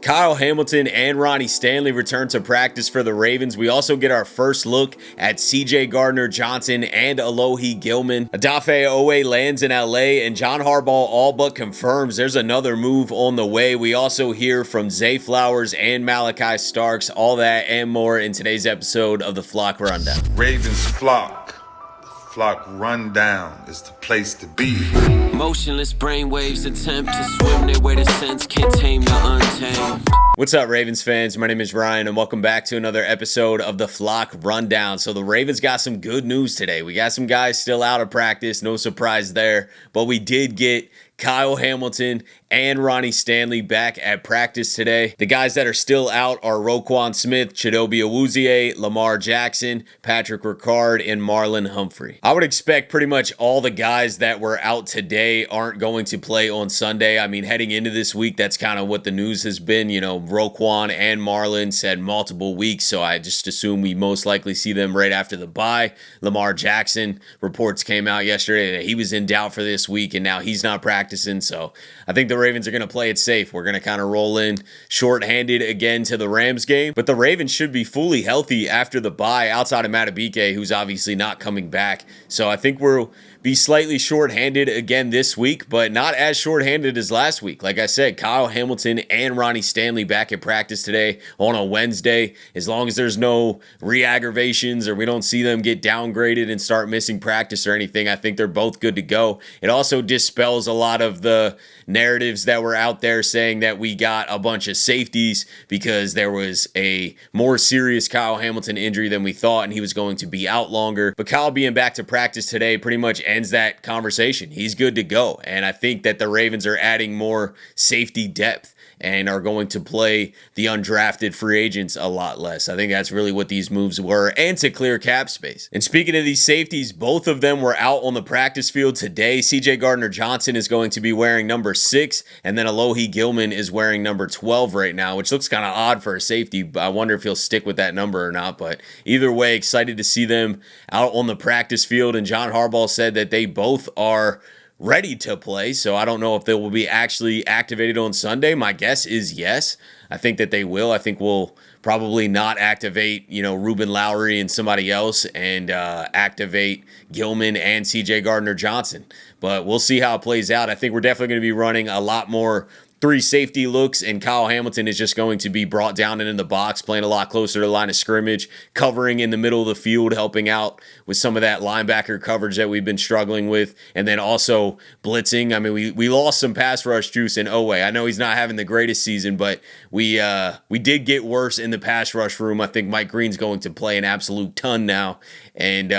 Kyle Hamilton and Ronnie Stanley return to practice for the Ravens. We also get our first look at CJ Gardner-Johnson and Alohi Gilman. Odafe Oweh lands in LA, and John Harbaugh all but confirms there's another move on the way. We also hear from Zay Flowers and Malaki Starks. All that and more in today's episode of the Flock Rundown. Ravens Flock. The Flock Rundown is the place to be. Motionless brainwaves attempt to swim their way to sense, can't tame the untamed. What's up, Ravens fans? My name is Ryan, and welcome back to another episode of the Flock Rundown. So the Ravens got some good news today. We got some guys still out of practice, no surprise there, but we did get Kyle Hamilton and Ronnie Stanley back at practice today. The guys that are still out are Roquan Smith, Chidobe Awuzie, Lamar Jackson, Patrick Ricard, and Marlon Humphrey. I would expect pretty much all the guys that were out today aren't going to play on Sunday. I mean, heading into this week, that's kind of what the news has been. You know, Roquan and Marlon said multiple weeks, so I just assume we most likely see them right after the bye. Lamar Jackson, reports came out yesterday that he was in doubt for this week, and now he's not practicing, so I think the Ravens are going to play it safe. We're going to kind of roll in shorthanded again to the Rams game, but the Ravens should be fully healthy after the bye outside of Matabike, who's obviously not coming back. So I think we'll be slightly shorthanded again this week, but not as shorthanded as last week. Like I said, Kyle Hamilton and Ronnie Stanley back at practice today on a Wednesday. As long as there's no re-aggravations or we don't see them get downgraded and start missing practice or anything, I think they're both good to go. It also dispels a lot of the narratives that were out there saying that we got a bunch of safeties because there was a more serious Kyle Hamilton injury than we thought and he was going to be out longer. But Kyle being back to practice today pretty much ends that conversation. He's good to go. And I think that the Ravens are adding more safety depth and are going to play the undrafted free agents a lot less. I think that's really what these moves were, and to clear cap space. And speaking of these safeties, both of them were out on the practice field today. CJ Gardner-Johnson is going to be wearing number 6, and then Alohi Gilman is wearing number 12 right now, which looks kind of odd for a safety. I wonder if he'll stick with that number or not, but either way, excited to see them out on the practice field. And John Harbaugh said that they both are ready to play, so I don't know if they will be actually activated on Sunday. My guess is yes. I think that they will. I think we'll probably not activate, Ruben Lowry and somebody else and activate Gilman and CJ Gardner-Johnson. But we'll see how it plays out. I think we're definitely going to be running a lot more 3 safety looks, and Kyle Hamilton is just going to be brought down and in the box, playing a lot closer to the line of scrimmage, covering in the middle of the field, helping out with some of that linebacker coverage that we've been struggling with, and then also blitzing. I mean, we lost some pass rush juice in Oweh. I know he's not having the greatest season, but we did get worse in the pass rush room. I think Mike Green's going to play an absolute ton now, and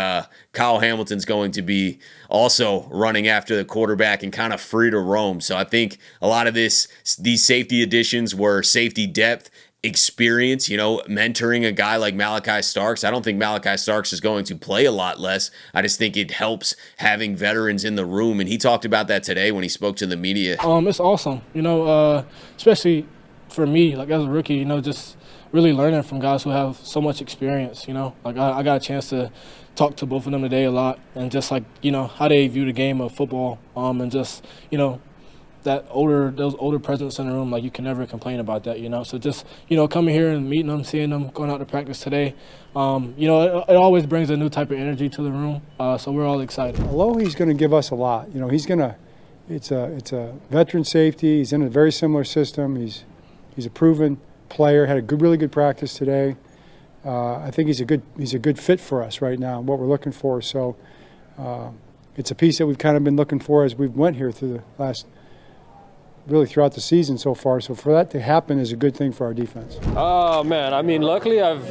Kyle Hamilton's going to be also running after the quarterback and kind of free to roam. So I think a lot of these safety additions were safety depth, experience, mentoring a guy like Malaki Starks. I don't think Malaki Starks is going to play a lot less. I just think it helps having veterans in the room. And he talked about that today when he spoke to the media. It's awesome, especially for me, like as a rookie, just really learning from guys who have so much experience, Like I got a chance to talk to both of them today a lot, and just like, how they view the game of football, and just, those older presence in the room, like you can never complain about that, So just, coming here and meeting them, seeing them, going out to practice today, it always brings a new type of energy to the room, so we're all excited. Alohi's going to give us a lot. It's a veteran safety. He's in a very similar system. He's a proven player, had a really good practice today. I think he's a good fit for us right now, what we're looking for. So it's a piece that we've kind of been looking for as we've went here through the last, really throughout the season so far. So for that to happen is a good thing for our defense. Oh, man. I mean, luckily I've,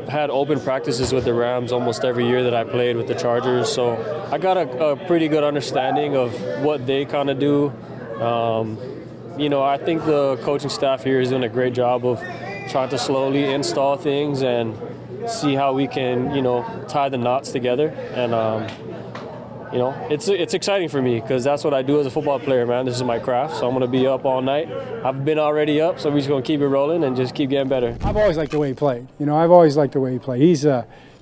had open practices with the Rams almost every year that I played with the Chargers. So I got a pretty good understanding of what they kind of do. I think the coaching staff here is doing a great job of trying to slowly install things and see how we can, tie the knots together. And, it's exciting for me because that's what I do as a football player, man. This is my craft, so I'm going to be up all night. I've been already up, so we're just going to keep it rolling and just keep getting better. I've always liked the way he played. I've always liked the way he played.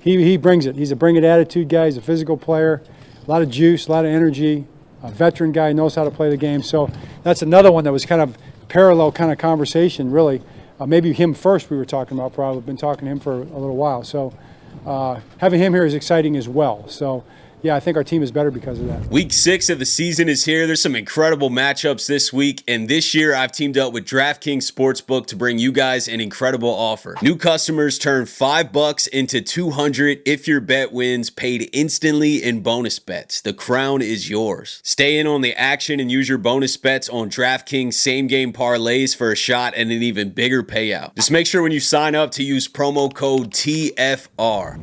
He brings it. He's a bring it attitude guy. He's a physical player, a lot of juice, a lot of energy, a veteran guy, knows how to play the game. So that's another one that was kind of parallel kind of conversation, really. Maybe him first we were talking about, probably. Been talking to him for a little while. So having him here is exciting as well. So, yeah, I think our team is better because of that. Week 6 of the season is here. There's some incredible matchups this week, and this year I've teamed up with DraftKings Sportsbook to bring you guys an incredible offer. New customers turn $5 into $200 if your bet wins, paid instantly in bonus bets. The crown is yours. Stay in on the action and use your bonus bets on DraftKings same-game parlays for a shot and an even bigger payout. Just make sure when you sign up to use promo code TFR.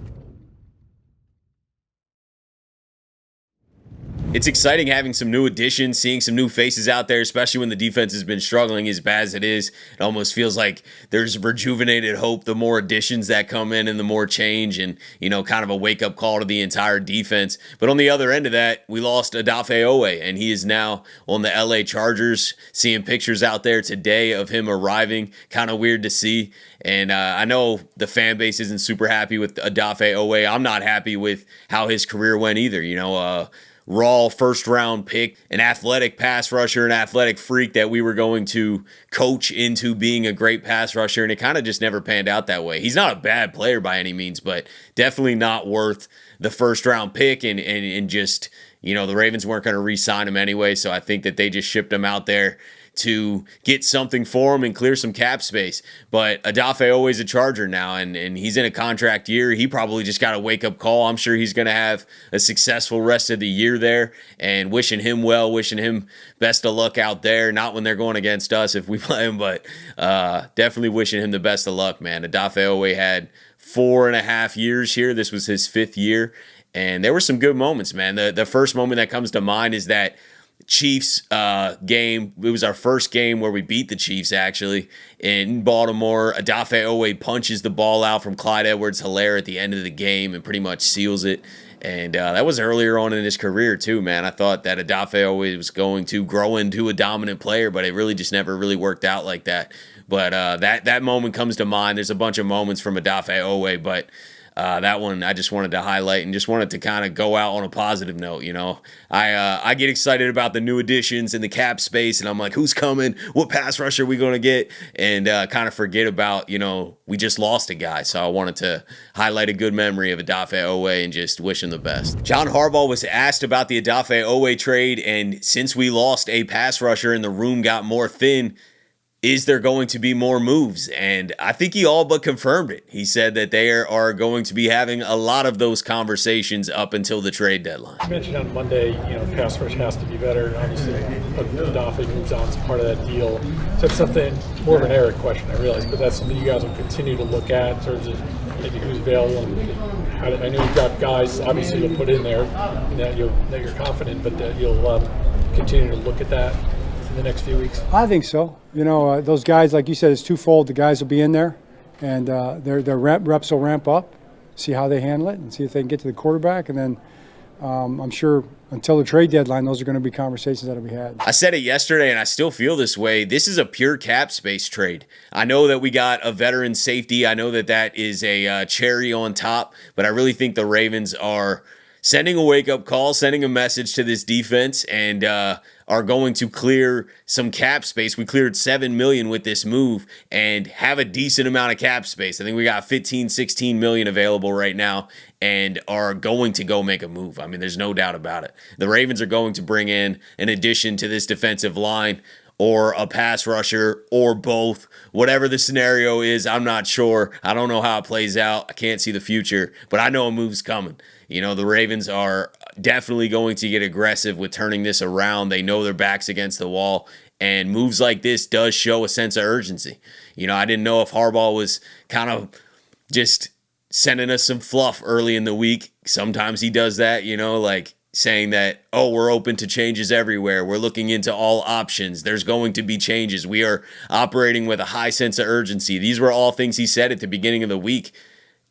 It's exciting having some new additions, seeing some new faces out there, especially when the defense has been struggling as bad as it is. It almost feels like there's rejuvenated hope the more additions that come in and the more change and, kind of a wake-up call to the entire defense. But on the other end of that, we lost Odafe Oweh, and he is now on the LA Chargers. Seeing pictures out there today of him arriving, kind of weird to see. And I know the fan base isn't super happy with Odafe Oweh. I'm not happy with how his career went either, raw first-round pick, an athletic pass rusher, an athletic freak that we were going to coach into being a great pass rusher, and it kind of just never panned out that way. He's not a bad player by any means, but definitely not worth the first-round pick, and just, the Ravens weren't going to re-sign him anyway, so I think that they just shipped him out there to get something for him and clear some cap space. But Odafe Oweh's a Charger now, and he's in a contract year. He probably just got a wake-up call. I'm sure he's going to have a successful rest of the year there, and wishing him well, wishing him best of luck out there. Not when they're going against us if we play him, but definitely wishing him the best of luck, man. Odafe Oweh had 4.5 years here. This was his 5th year, and there were some good moments, man. The first moment that comes to mind is that Chiefs game. It was our first game where we beat the Chiefs, actually, in Baltimore. Odafe Oweh punches the ball out from Clyde Edwards-Helaire at the end of the game and pretty much seals it. And that was earlier on in his career too, man. I thought that Odafe Oweh was going to grow into a dominant player, but it really just never really worked out like that. But that moment comes to mind. There's a bunch of moments from Odafe Oweh, but that one I just wanted to highlight and just wanted to kind of go out on a positive note. I get excited about the new additions in the cap space, and I'm like, who's coming? What pass rusher are we going to get? And kind of forget about, we just lost a guy. So I wanted to highlight a good memory of Odafe Oweh and just wish him the best. John Harbaugh was asked about the Odafe Oweh trade, and since we lost a pass rusher and the room got more thin, is there going to be more moves? And I think he all but confirmed it. He said that they are going to be having a lot of those conversations up until the trade deadline. You mentioned on Monday, pass rush has to be better. Obviously, Odafe moves on as part of that deal. So it's something, more of an Eric question, I realize, but that's something you guys will continue to look at in terms of maybe who's available. I know you've got guys, obviously, you'll put in there that you're confident, but that you'll continue to look at that the next few weeks? I think so. Those guys, like you said, it's twofold. The guys will be in there, and their reps will ramp up, see how they handle it, and see if they can get to the quarterback. And then I'm sure until the trade deadline, those are going to be conversations that will be had. I said it yesterday, and I still feel this way. This is a pure cap space trade. I know that we got a veteran safety. I know that is a cherry on top, but I really think the Ravens are sending a wake-up call, sending a message to this defense, and are going to clear some cap space. We cleared $7 million with this move and have a decent amount of cap space. I think we got 15, 16 million available right now and are going to go make a move. I mean, there's no doubt about it. The Ravens are going to bring in an addition to this defensive line or a pass rusher or both. Whatever the scenario is, I'm not sure. I don't know how it plays out. I can't see the future, but I know a move's coming. The Ravens are definitely going to get aggressive with turning this around. They know their back's against the wall, and moves like this does show a sense of urgency. I didn't know if Harbaugh was kind of just sending us some fluff early in the week. Sometimes he does that, like saying that, oh, we're open to changes everywhere. We're looking into all options. There's going to be changes. We are operating with a high sense of urgency. These were all things he said at the beginning of the week,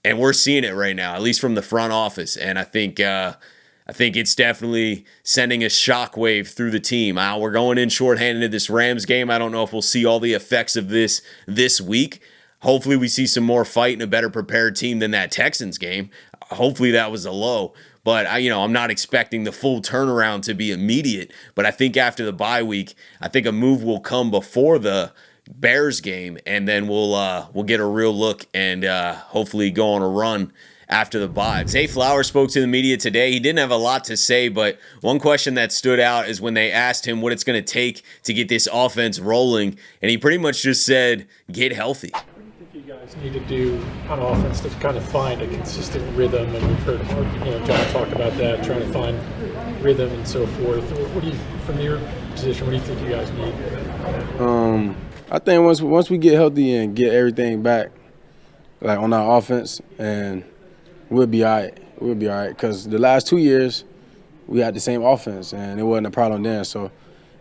and we're seeing it right now, at least from the front office. And I think it's definitely sending a shockwave through the team. We're going in shorthanded to this Rams game. I don't know if we'll see all the effects of this week. Hopefully we see some more fight and a better prepared team than that Texans game. Hopefully that was a low. but I'm not expecting the full turnaround to be immediate. But I think after the bye week, I think a move will come before the Bears game, and then we'll get a real look and hopefully go on a run after the bye. Zay Flowers spoke to the media today. He didn't have a lot to say, but one question that stood out is when they asked him what it's going to take to get this offense rolling, and he pretty much just said, get healthy. What do you think you guys need to do on offense to kind of find a consistent rhythm? And we've heard John talk about that, trying to find rhythm and so forth. What do you, from your position, what do you think you guys need? I think once we get healthy and get everything back, like on our offense, and we'll be all right. We'll be all right because the last 2 years we had the same offense and it wasn't a problem then. So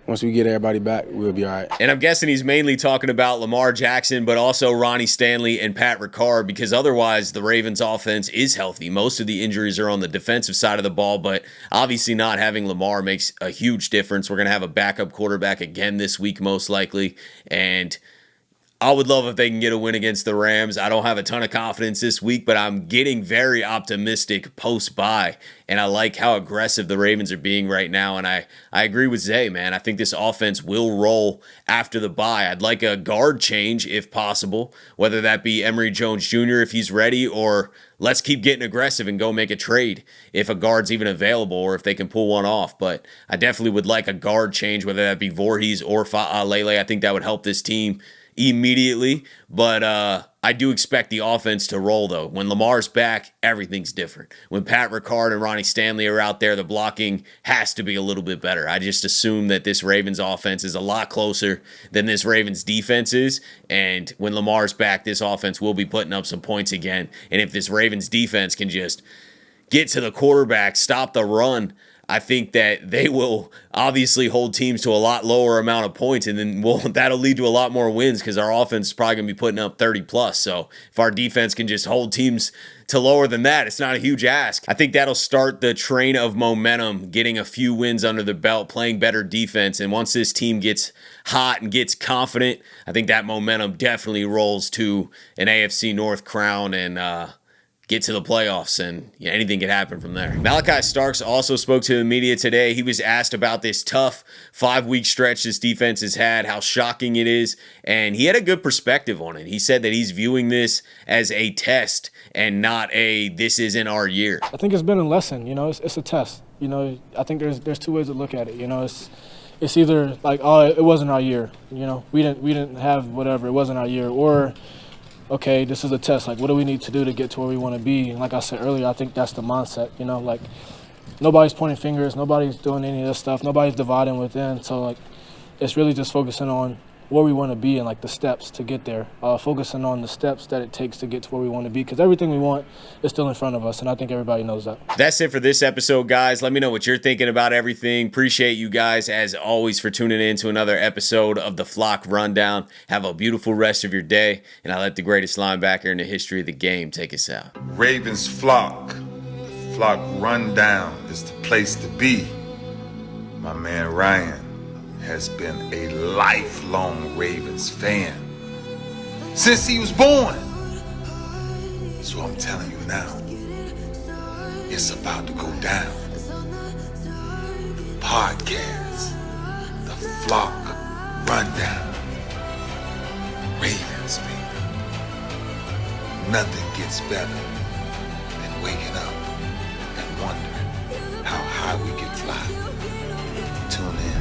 once we get everybody back, we'll be all right. And I'm guessing he's mainly talking about Lamar Jackson, but also Ronnie Stanley and Pat Ricard, because otherwise the Ravens offense is healthy. Most of the injuries are on the defensive side of the ball, but obviously not having Lamar makes a huge difference. We're going to have a backup quarterback again this week, most likely. And I would love if they can get a win against the Rams. I don't have a ton of confidence this week, but I'm getting very optimistic post-bye, and I like how aggressive the Ravens are being right now, and I agree with Zay, man. I think this offense will roll after the bye. I'd like a guard change if possible, whether that be Emory Jones Jr. if he's ready, or let's keep getting aggressive and go make a trade if a guard's even available or if they can pull one off. But I definitely would like a guard change, whether that be Voorhees or Fa'alele. I think that would help this team immediately, but I do expect the offense to roll, though. When Lamar's back, everything's different. When Pat Ricard and Ronnie Stanley are out there, the blocking has to be a little bit better. I just assume that this Ravens offense is a lot closer than this Ravens defense is, and when Lamar's back, this offense will be putting up some points again, and if this Ravens defense can just get to the quarterback, stop the run, I think that they will obviously hold teams to a lot lower amount of points, and then that'll lead to a lot more wins because our offense is probably going to be putting up 30+. So if our defense can just hold teams to lower than that, it's not a huge ask. I think that'll start the train of momentum, getting a few wins under the belt, playing better defense, and once this team gets hot and gets confident, I think that momentum definitely rolls to an AFC North crown and get to the playoffs, and anything could happen from there. Malaki Starks also spoke to the media today. He was asked about this tough 5-week stretch this defense has had, how shocking it is, and he had a good perspective on it. He said that he's viewing this as a test and not a this isn't our year. I think it's been a lesson. It's a test. I think there's two ways to look at it. It's either like, oh, it wasn't our year. We didn't have whatever, it wasn't our year, or okay, this is a test. Like, what do we need to do to get to where we want to be? And like I said earlier, I think that's the mindset. Like, nobody's pointing fingers, nobody's doing any of this stuff, nobody's dividing within. So like, it's really just focusing on where we want to be and like the steps to get there. Focusing on the steps that it takes to get to where we want to be, because everything we want is still in front of us, and I think everybody knows that. That's it for this episode, guys. Let me know what you're thinking about everything. Appreciate you guys, as always, for tuning in to another episode of the Flock Rundown. Have a beautiful rest of your day, and I'll let the greatest linebacker in the history of the game take us out. Ravens Flock. The Flock Rundown is the place to be. My man Ryan has been a lifelong Ravens fan since he was born. So I'm telling you now, it's about to go down. Podcast, the Flock Rundown. Ravens, baby. Nothing gets better than waking up and wondering how high we can fly. Tune in.